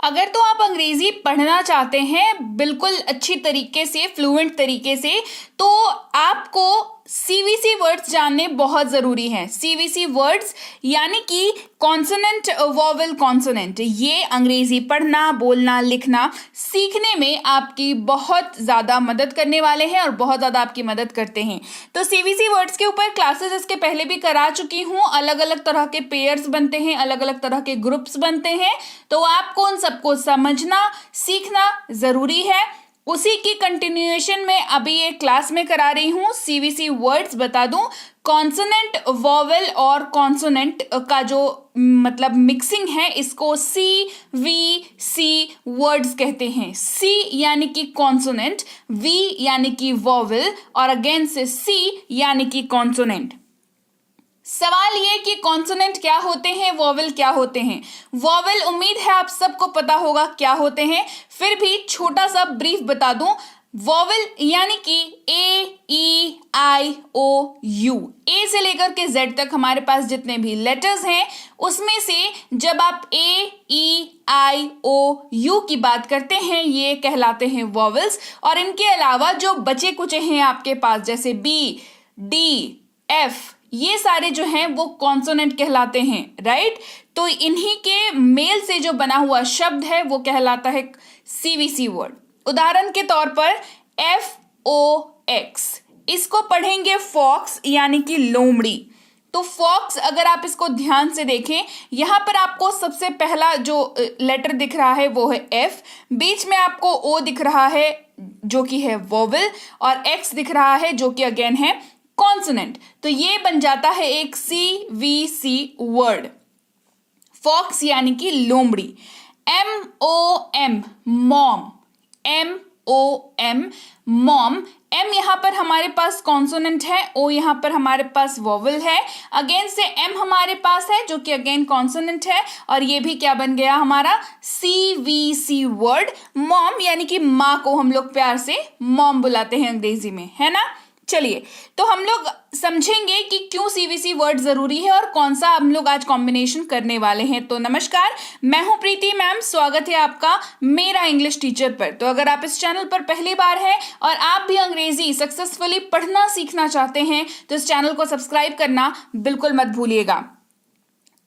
अगर तो आप अंग्रेजी पढ़ना चाहते हैं बिल्कुल अच्छी तरीके से, फ्लुएंट तरीके से, तो आपको सीवीसी वर्ड्स जानने बहुत ज़रूरी हैं। सीवीसी वर्ड्स यानी कि कॉन्सोनेंट, वोवेल, कॉन्सोनेंट, ये अंग्रेजी पढ़ना, बोलना, लिखना सीखने में आपकी बहुत ज़्यादा मदद करने वाले हैं और बहुत ज़्यादा आपकी मदद करते हैं। तो सीवीसी वर्ड्स के ऊपर क्लासेस इसके पहले भी करा चुकी हूँ। अलग अलग तरह के पेयर्स बनते हैं, अलग अलग तरह के ग्रुप्स बनते हैं, तो आपको उन सबको समझना, सीखना ज़रूरी है। उसी की कंटिन्यूएशन में अभी एक क्लास में करा रही हूँ। सीवीसी वर्ड्स बता दूं, कॉन्सोनेंट, वोवेल और कॉन्सोनेंट का जो मतलब मिक्सिंग है, इसको सीवीसी वर्ड्स कहते हैं। सी यानी कि कॉन्सोनेंट, वी यानी कि वोवेल और अगेन से सी यानी कि कॉन्सोनेंट। सवाल ये कि कॉन्सोनेंट क्या होते हैं, वोवेल क्या होते हैं। वोवेल उम्मीद है आप सबको पता होगा क्या होते हैं, फिर भी छोटा सा ब्रीफ बता दूं। वोवेल यानी कि ए, ई, आई, ओ, यू, ए से लेकर के जेड तक हमारे पास जितने भी लेटर्स हैं, उसमें से जब आप ए, ई, आई, ओ, यू की बात करते हैं, ये कहलाते हैं वोवेल्स। और इनके अलावा जो बचे कुचे हैं आपके पास, जैसे बी, डी, एफ, ये सारे जो हैं वो कॉन्सोनेंट कहलाते हैं, राइट। तो इन्हीं के मेल से जो बना हुआ शब्द है वो कहलाता है सीवीसी वर्ड। उदाहरण के तौर पर FOX, इसको पढ़ेंगे फॉक्स यानी कि लोमड़ी। तो फॉक्स अगर आप इसको ध्यान से देखें, यहां पर आपको सबसे पहला जो लेटर दिख रहा है वो है F, बीच में आपको O दिख रहा है जो कि है वोवेल, और X दिख रहा है जो कि अगेन है कॉन्सोनेंट। तो ये बन जाता है एक सीवीसी वर्ड, फॉक्स यानी कि लोमड़ी। MOM, mom, MOM, mom. M यहाँ पर हमारे पास कॉन्सोनेंट है, O यहाँ पर हमारे पास वोवेल है, अगेन से M हमारे पास है जो कि अगेन कॉन्सोनेंट है, और ये भी क्या बन गया हमारा सीवीसी वर्ड। मॉम यानी कि माँ को हम लोग प्यार से मॉम बुलाते हैं अंग्रेजी में, है ना। चलिए, तो हम लोग समझेंगे कि क्यों सीवीसी वर्ड जरूरी है और कौन सा हम लोग आज कॉम्बिनेशन करने वाले हैं। तो नमस्कार, मैं हूं प्रीति मैम, स्वागत है आपका मेरा इंग्लिश टीचर पर। तो अगर आप इस चैनल पर पहली बार हैं और आप भी अंग्रेजी सक्सेसफुली पढ़ना सीखना चाहते हैं तो इस चैनल को सब्सक्राइब करना बिल्कुल मत भूलिएगा।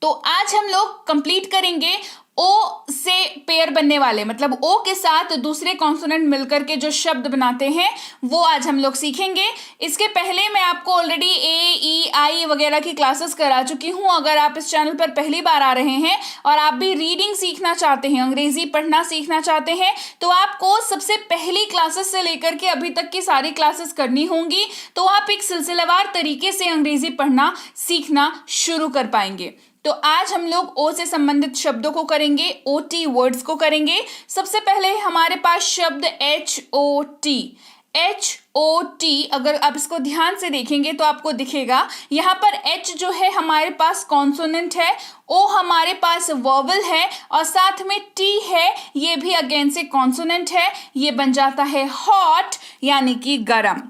तो आज हम लोग कंप्लीट करेंगे ओ से पेयर बनने वाले, मतलब ओ के साथ दूसरे कॉन्सोनेंट मिलकर के जो शब्द बनाते हैं वो आज हम लोग सीखेंगे। इसके पहले मैं आपको ऑलरेडी ए, ई, आई वगैरह की क्लासेस करा चुकी हूँ। अगर आप इस चैनल पर पहली बार आ रहे हैं और आप भी रीडिंग सीखना चाहते हैं, अंग्रेजी पढ़ना सीखना चाहते हैं, तो आपको सबसे पहली क्लासेस से लेकर के अभी तक की सारी क्लासेस करनी होंगी, तो आप एक सिलसिलेवार तरीके से अंग्रेजी पढ़ना सीखना शुरू कर पाएंगे। तो आज हम लोग ओ से संबंधित शब्दों को करेंगे, OT वर्ड्स को करेंगे। सबसे पहले हमारे पास शब्द HOT। HOT अगर आप इसको ध्यान से देखेंगे तो आपको दिखेगा यहाँ पर H जो है हमारे पास कॉन्सोनेंट है, O हमारे पास वोवेल है और साथ में T है, ये भी अगेन से कॉन्सोनेंट है। ये बन जाता है हॉट यानी कि गरम,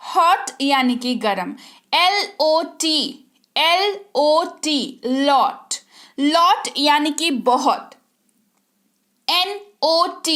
हॉट यानी कि गरम। LOT, लॉट, लॉट यानी कि बहुत। NOT,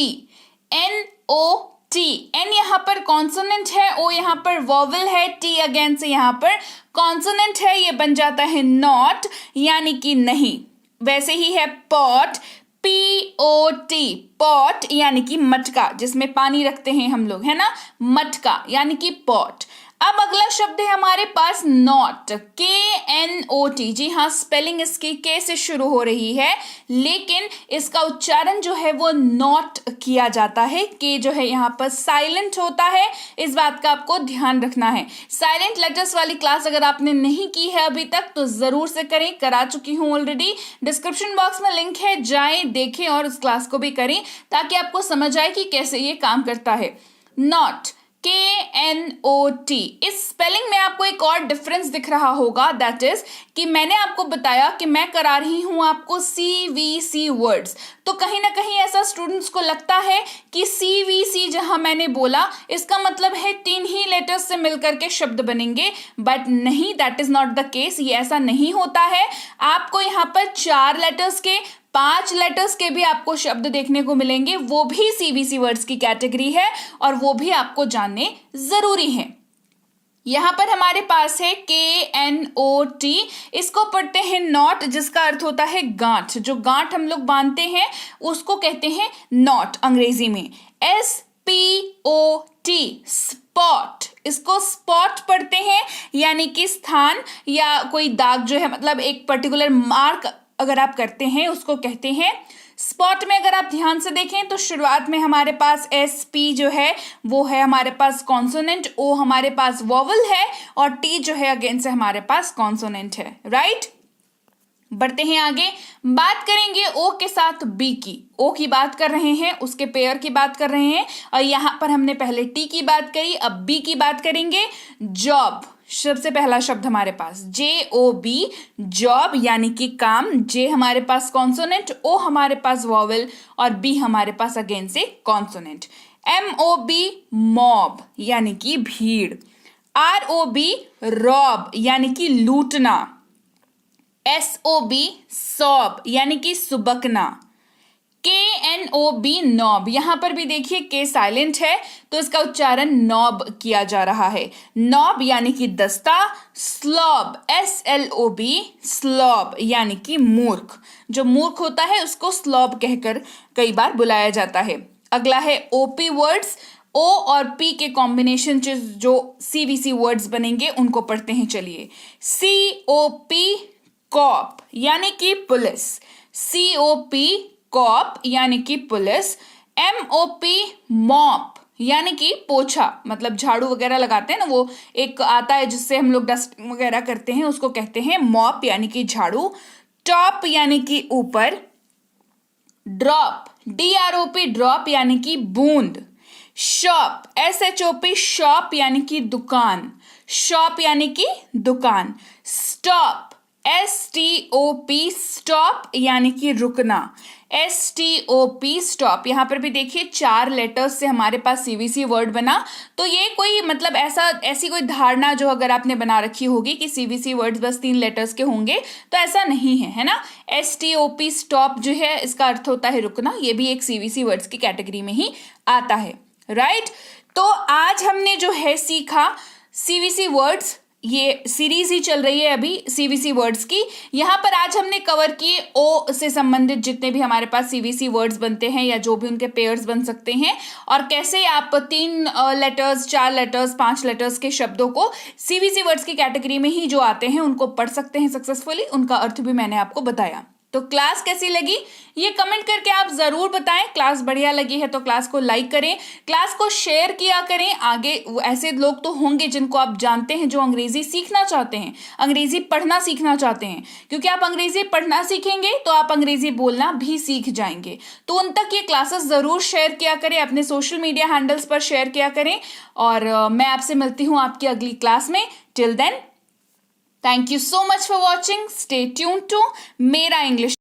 N यहाँ पर कॉन्सोनेंट है, O यहाँ पर वोवेल है, T अगेन से यहाँ पर कॉन्सोनेंट है, ये बन जाता है नॉट यानी कि नहीं। वैसे ही है पॉट, POT, पॉट यानी कि मटका, जिसमें पानी रखते हैं हम लोग, है ना, मटका यानी कि पॉट। अब अगला शब्द है हमारे पास नॉट, KNOT। जी हाँ, स्पेलिंग इसकी के से शुरू हो रही है, लेकिन इसका उच्चारण जो है वो नॉट किया जाता है। के जो है यहाँ पर साइलेंट होता है, इस बात का आपको ध्यान रखना है। साइलेंट लेटर्स वाली क्लास अगर आपने नहीं की है अभी तक तो जरूर से करें, करा चुकी हूँ ऑलरेडी। डिस्क्रिप्शन बॉक्स में लिंक है, जाएं, देखें और उस क्लास को भी करें ताकि आपको समझ आए कि कैसे ये काम करता है। Not, KNOT। इस स्पेलिंग में आपको एक और डिफरेंस दिख रहा होगा, दैट इज कि मैंने आपको बताया कि मैं करा रही हूं आपको सीवीसी वर्ड्स। तो कहीं ना कहीं ऐसा स्टूडेंट्स को लगता है कि सीवीसी जहां मैंने बोला इसका मतलब है 3 ही लेटर्स से मिलकर के शब्द बनेंगे, बट नहीं, that is not the case. ये ऐसा नहीं होता है। आपको यहाँ पर 4 लेटर्स के 5 लेटर्स के भी आपको शब्द देखने को मिलेंगे, वो भी सीवीसी वर्ड्स की कैटेगरी है और वो भी आपको जानने जरूरी है। यहां पर हमारे पास है KNOT, इसको पढ़ते हैं नॉट, जिसका अर्थ होता है गांठ। जो गांठ हम लोग बांधते हैं उसको कहते हैं नॉट अंग्रेजी में। SPOT, स्पॉट, इसको स्पॉट पढ़ते हैं, यानी कि स्थान या कोई दाग जो है, मतलब एक पर्टिकुलर मार्क अगर आप करते हैं उसको कहते हैं स्पॉट। में अगर आप ध्यान से देखें तो शुरुआत में हमारे पास SP जो है वो है हमारे पास कॉन्सोनेंट, O हमारे पास वॉवल है और T जो है अगेन से हमारे पास कॉन्सोनेंट है, राइट। बढ़ते हैं आगे, बात करेंगे O के साथ B की। O की बात कर रहे हैं, उसके पेयर की बात कर रहे हैं, और यहां पर हमने पहले T की बात करी, अब B की बात करेंगे। जॉब, सबसे पहला शब्द हमारे पास JOB, जॉब यानी कि काम। J हमारे पास कॉन्सोनेंट, O हमारे पास वॉवल और B हमारे पास अगेन से कॉन्सोनेंट। MOB, मॉब यानी कि भीड़। ROB, रॉब यानी कि लूटना। SOB, सौब यानी कि सुबकना। KNOB, नॉब, यहां पर भी देखिए K साइलेंट है तो इसका उच्चारण नॉब किया जा रहा है। नॉब यानी कि दस्ता। स्लॉब, SLOB, स्लॉब यानी कि मूर्ख। जो मूर्ख होता है उसको स्लॉब कहकर कई बार बुलाया जाता है। अगला है OP वर्ड्स। O और P के कॉम्बिनेशन जो CVC वर्ड्स बनेंगे उनको पढ़ते हैं, चलिए। COP, कॉप यानी कि पुलिस। COP, कॉप यानी कि पुलिस। MOP, मॉप यानी कि पोछा, मतलब झाड़ू वगैरह लगाते हैं ना, वो एक आता है जिससे हम लोग डस्ट वगैरह करते हैं, उसको कहते हैं मॉप यानी कि झाड़ू। टॉप यानी कि ऊपर। ड्रॉप, DROP, ड्रॉप यानी कि बूंद। शॉप, SHOP, शॉप यानी कि दुकान। शॉप यानी कि दुकान। स्टॉप, STOP, स्टॉप यानी कि रुकना। STOP, stop. यहां पर भी देखिए 4 लेटर्स से हमारे पास CVC वर्ड बना। तो ये कोई मतलब ऐसी कोई धारणा जो अगर आपने बना रखी होगी कि CVC वर्ड्स बस 3 लेटर्स के होंगे, तो ऐसा नहीं है ना। STOP, स्टॉप जो है इसका अर्थ होता है रुकना, ये भी एक CVC वर्ड्स की कैटेगरी में ही आता है, राइट। तो आज हमने जो है सीखा CVC वर्ड्स, ये सीरीज ही चल रही है अभी CVC वर्ड्स की। यहाँ पर आज हमने कवर किए O से संबंधित जितने भी हमारे पास CVC वर्ड्स बनते हैं या जो भी उनके पेयर्स बन सकते हैं, और कैसे आप 3 लेटर्स, 4 लेटर्स, 5 लेटर्स के शब्दों को CVC वर्ड्स की कैटेगरी में ही जो आते हैं उनको पढ़ सकते हैं सक्सेसफुली। उनका अर्थ भी मैंने आपको बताया। तो क्लास कैसी लगी ये कमेंट करके आप जरूर बताएं। क्लास बढ़िया लगी है तो क्लास को लाइक करें, क्लास को शेयर किया करें। आगे ऐसे लोग तो होंगे जिनको आप जानते हैं जो अंग्रेजी सीखना चाहते हैं, अंग्रेजी पढ़ना सीखना चाहते हैं, क्योंकि आप अंग्रेजी पढ़ना सीखेंगे तो आप अंग्रेजी बोलना भी सीख जाएंगे। तो उन तक ये क्लासेस जरूर शेयर किया करें, अपने सोशल मीडिया हैंडल्स पर शेयर किया करें। और मैं आपसे मिलती हूँ आपकी अगली क्लास में। Till then, thank you so much for watching. Stay tuned to Mera English.